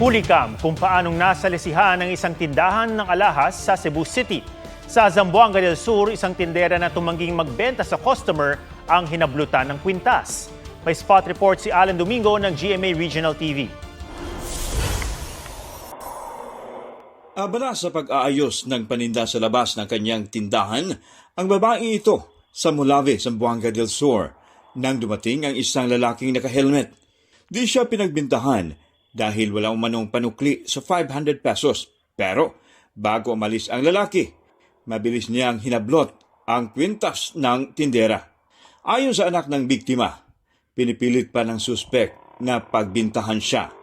Hulikam kung paanong nasalisihan ng isang tindahan ng alahas sa Cebu City. Sa Zamboanga del Sur, isang tindera na tumangging magbenta sa customer ang hinablutan ng kwintas. May spot report si Alan Domingo ng GMA Regional TV. Abala sa pag-aayos ng paninda sa labas ng kanyang tindahan, ang babae ito sa Mulave, Zamboanga del Sur, nang dumating ang isang lalaking naka-helmet. Di siya pinagbintahan dahil wala umanong panukli sa 500 pesos. Pero bago umalis ang lalaki, mabilis niyang hinablot ang kwintas ng tindera. Ayon sa anak ng biktima, pinipilit pa ng suspek na pagbintahan siya.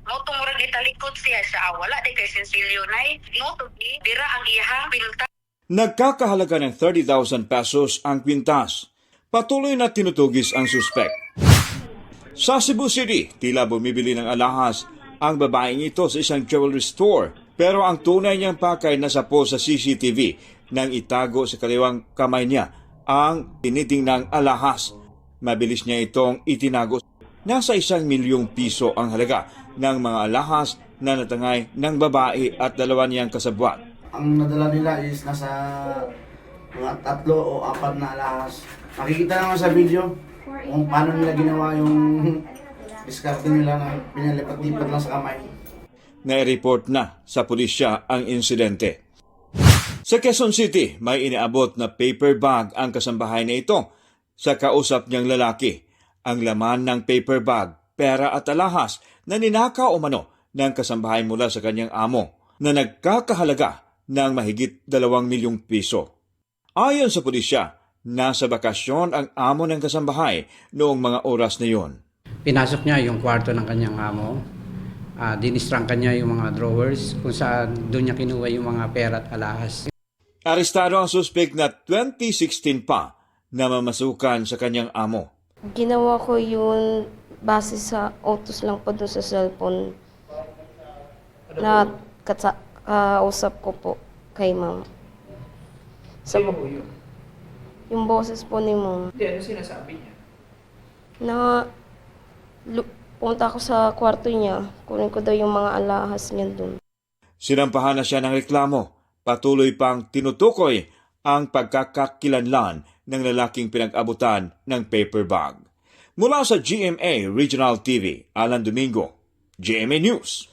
Motong murag italikod siya wala di kay sensilyo nay moto di dira ang iyahang pinulta. Nagkakahalaga ng 30,000 pesos ang kwintas. Patuloy na tinutugis ang suspek. Sa Cebu City, tila bumibili ng alahas ang babaeng ito sa isang jewelry store. Pero ang tunay niyang pakay nasa po sa CCTV nang itago sa kaliwang kamay niya ang tinitingnang alahas. Mabilis niya itong itinago. Nasa 1 milyong piso ang halaga ng mga alahas na natangay ng babae at dalawa niyang kasabwat. Ang nadala nila is nasa mga 3 o 4 na alahas. Makikita naman sa video kung paano nila ginawa yung diskarte nila na pinalipat-lipat lang sa kamay. Nai-report na sa pulisya ang insidente. Sa Quezon City, may iniabot na paper bag ang kasambahay na ito. Sa kausap niyang lalaki, ang laman ng paper bag, pera at alahas na ninakaw umano ng kasambahay mula sa kanyang amo na nagkakahalaga ng mahigit 2 milyong piso. Ayon sa pulisya, nasa bakasyon ang amo ng kasambahay noong mga oras na yun. Pinasok niya yung kwarto ng kanyang amo. Dinistrang kanya yung mga drawers kung saan doon niya kinuha yung mga pera at alahas. Arestado ang suspect na 2016 pa na mamasukan sa kanyang amo. Ginawa ko yun base sa utos lang po doon sa cellphone na kausap ko po kay ma'am. Sino po yun? Yung boses po ni ma'am. Hindi, ano sinasabi niya? Na punta ako sa kwarto niya, kunin ko daw yung mga alahas niya doon. Sinampahan na siya ng reklamo. Patuloy pang tinutukoy ang pagkakakilanlan ng lalaking pinag-abutan ng paper bag. Mula sa GMA Regional TV, Alan Domingo, GMA News.